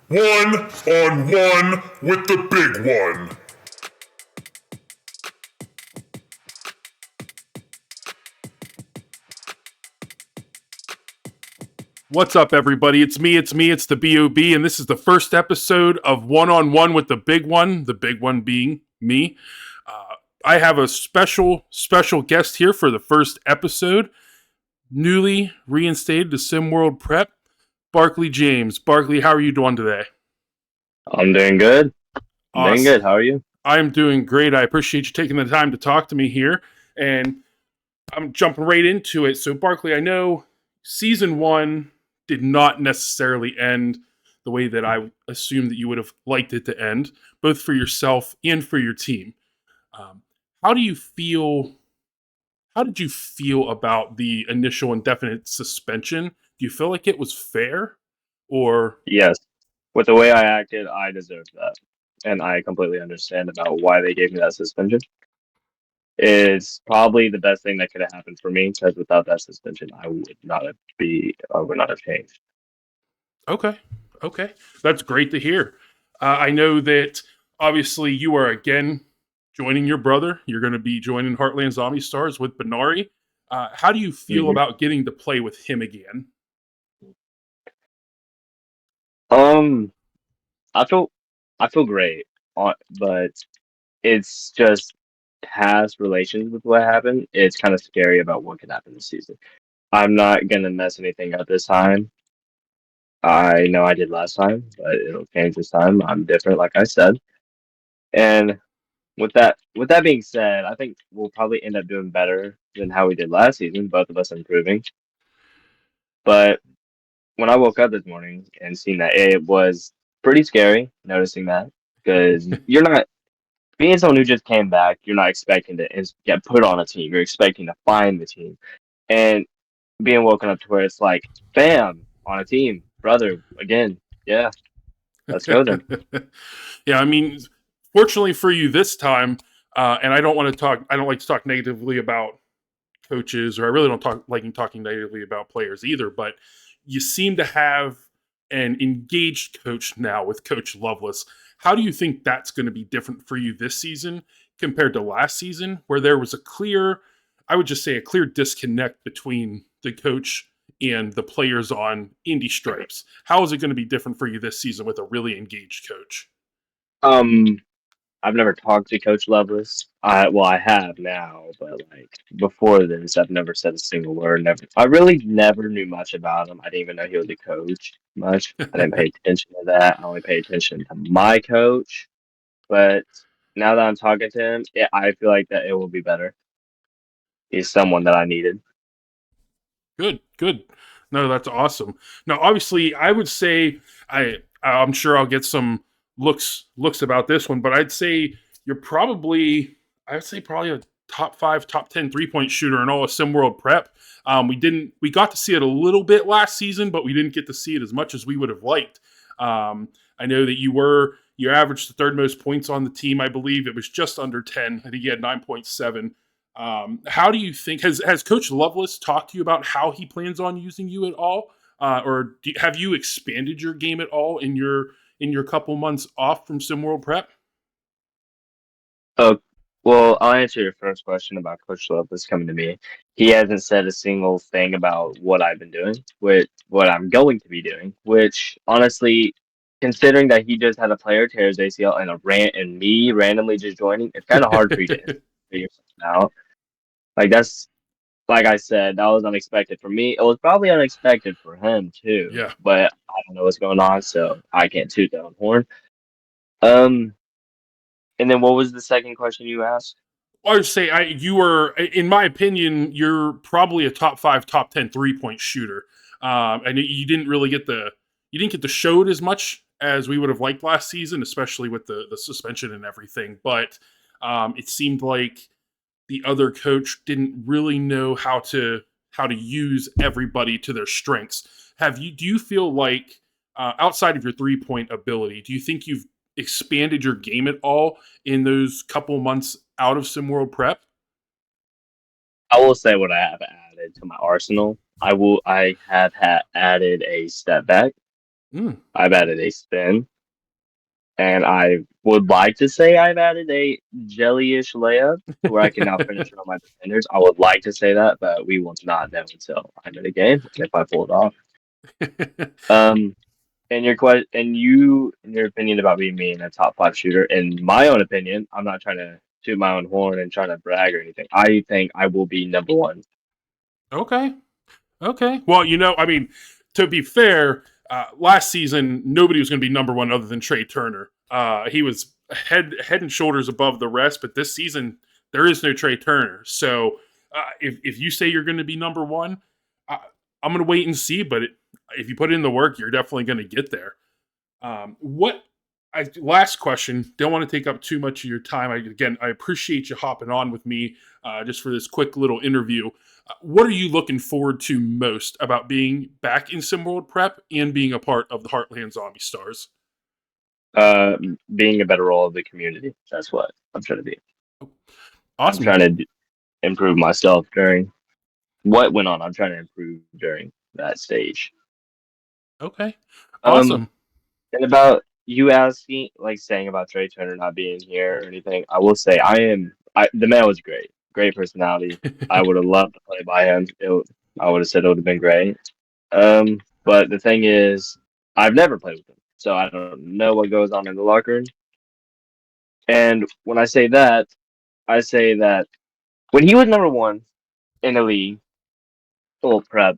One-on-one with the big one. What's up, everybody? It's me, it's the B.O.B., and this is the first episode of One-on-One with the big one being me. I have a special guest here for the first episode, newly reinstated to SimWorld Prep, Barkley James. Barkley, how are you doing today? I'm doing good. Doing Awesome. good. How are you? I'm doing great. I appreciate you taking the time to talk to me here, and I'm jumping right into it. So, Barkley, I know season one did not necessarily end the way that I assumed that you would have liked it to end, both for yourself and for your team. How do you feel? How did you feel about the initial indefinite suspension? Do you feel like it was fair, or Yes. With the way I acted, I deserved that. And I completely understand about why they gave me that suspension. It's probably the best thing that could have happened for me because without that suspension, I would not have changed. okay? Okay, that's great to hear. I know that obviously you are again joining your brother. You're going to be joining Heartland Zombie Stars with Benari. How do you feel hmm about getting to play with him again? Um, I feel, I feel great, but it's just past relations with what happened. It's kind of scary about what could happen this season. I'm not gonna mess anything up this time. I know I did last time, but it'll change this time. I'm different, like I said. And with that being said, I think we'll probably end up doing better than how we did last season, both of us improving. But when I woke up this morning and seen that, it was pretty scary noticing that because you're not being someone who just came back, you're not expecting to get put on a team. You're expecting to find the team. And being woken up to where it's like, bam, on a team, brother, again. Yeah, let's go then. Yeah, I mean, fortunately for you this time, and I don't want to talk. I don't like to talk negatively about coaches, or I really don't like talking negatively about players either. But you seem to have an engaged coach now with Coach Lovelace. How do you think that's going to be different for you this season compared to last season, where there was a clear, I would just say, a clear disconnect between the coach and the players on Indy Stripes? How is it going to be different for you this season with a really engaged coach? Um, I've never talked to Coach Lovelace. I have now, but like before this, I've never said a single word. Never. I really never knew much about him. I didn't even know he was a coach much. I didn't pay attention to that. I only pay attention to my coach. But now that I'm talking to him, I feel like that it will be better. He's someone that I needed. Good, good. No, that's awesome. Now, obviously, I would say I'm sure I'll get some looks about this one, but you're probably I'd say probably a top five, top 10 3-point shooter in all of SimWorld Prep. We got to see it a little bit last season, but we didn't get to see it as much as we would have liked. I know that you averaged the third most points on the team. I believe it was just under 10. I think you had 9.7. How do you think has Coach Lovelace talked to you about how he plans on using you at all, have you expanded your game at all in your couple months off from SimWorld Prep? Oh, well, I'll answer your first question about Coach Lovelace coming to me. He hasn't said a single thing about what I've been doing, with what I'm going to be doing. Which honestly, considering that he just had a player tear his ACL and me randomly just joining, it's kind of hard for you to figure something out. Like that's like I said, that was unexpected for me. It was probably unexpected for him too. Yeah, But I don't know what's going on, so I can't toot that own horn. Um, and then what was the second question you asked? I would say you were, in my opinion, you're probably a top five, top 10 3-point shooter. And you didn't get the showed as much as we would have liked last season, especially with the suspension and everything. But it seemed like the other coach didn't really know how to use everybody to their strengths. Do you feel like outside of your 3-point ability, do you think you've expanded your game at all in those couple months out of SimWorld Prep? I will say what I have added to my arsenal. I have added a step back. I've added a spin, and I would like to say I've added a jellyish layup where I can now finish it on my defenders. I would like to say that, but we will not know until I'm in the game if I pull it off. And in your opinion about me being a top 5 shooter, in my own opinion, I'm not trying to toot my own horn and trying to brag or anything. I think I will be number 1. Okay. Well, I mean, to be fair, last season nobody was going to be number 1 other than Trey Turner. He was head and shoulders above the rest, but this season there is no Trey Turner. So if you say you're going to be number 1, I'm going to wait and see. But if you put in the work, you're definitely going to get there. Last question. Don't want to take up too much of your time. I appreciate you hopping on with me just for this quick little interview. What are you looking forward to most about being back in SimWorld Prep and being a part of the Heartland Zombie Stars? Being a better role of the community. That's what I'm trying to be. Awesome. I'm trying to improve myself during what went on. I'm trying to improve during that stage. Okay. Awesome. And about you asking, saying about Trey Turner not being here or anything, I will say the man was great. Great personality. I would have loved to play by him. I would have said it would have been great. But the thing is, I've never played with him, so I don't know what goes on in the locker room. And when I say that when he was number 1 in the league, somewhat prep,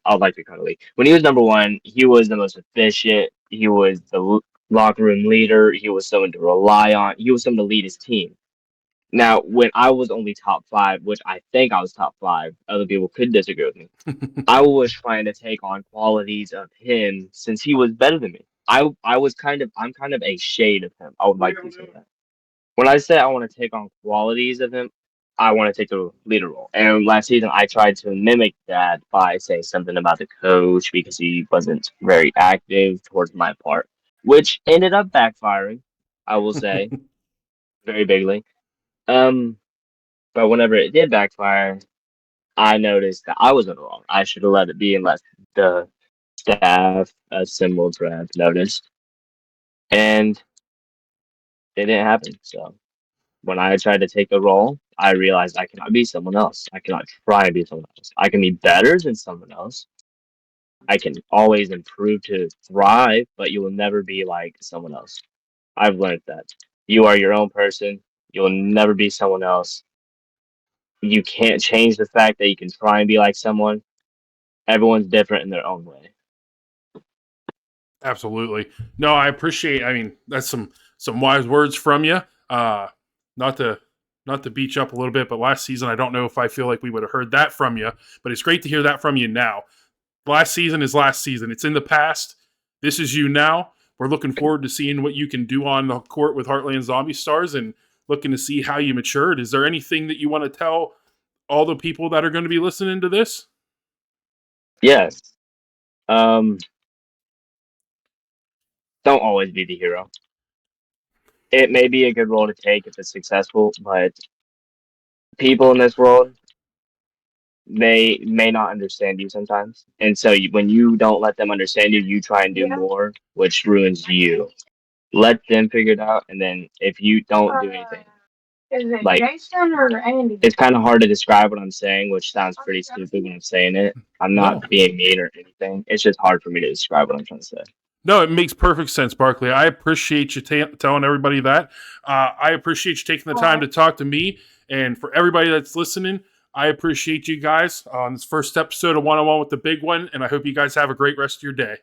I'd like to call it league. When he was number 1, he was the most efficient. He was the locker room leader. He was someone to rely on. He was someone to lead his team. Now, when I was only top 5, which I think I was top 5, other people could disagree with me. I was trying to take on qualities of him since he was better than me. I'm kind of a shade of him. I would like to say that. When I say I want to take on qualities of him, I want to take the leader role. And last season, I tried to mimic that by saying something about the coach because he wasn't very active towards my part, which ended up backfiring, I will say, very bigly. But whenever it did backfire, I noticed that I was in the wrong. I should have let it be and let the staff, SimWorld Prep, noticed. And it didn't happen. So when I tried to take a role, I realized I cannot be someone else. I cannot try to be someone else. I can be better than someone else. I can always improve to thrive, but you will never be like someone else. I've learned that. You are your own person. You'll never be someone else. You can't change the fact that you can try and be like someone. Everyone's different in their own way. Absolutely. No, I appreciate. I mean, that's some wise words from you. Not to beat you up a little bit, but last season I don't know if I feel like we would have heard that from you. But it's great to hear that from you now. Last season is last season. It's in the past. This is you now. We're looking forward to seeing what you can do on the court with Heartland Zombie Stars and looking to see how you matured. Is there anything that you want to tell all the people that are going to be listening to this? Yes. Don't always be the hero. It may be a good role to take if it's successful, but people in this world, they may not understand you sometimes. And so when you don't let them understand you, you try and do more, which ruins you. Let them figure it out, and then if you don't do anything, Jason or Andy? It's kind of hard to describe what I'm saying, which sounds pretty stupid when I'm saying it. I'm not being mean or anything. It's just hard for me to describe what I'm trying to say. No, it makes perfect sense, Barkley. I appreciate you telling everybody that. I appreciate you taking the time to talk to me. And for everybody that's listening, I appreciate you guys on this first episode of One-on-One with the Big One. And I hope you guys have a great rest of your day.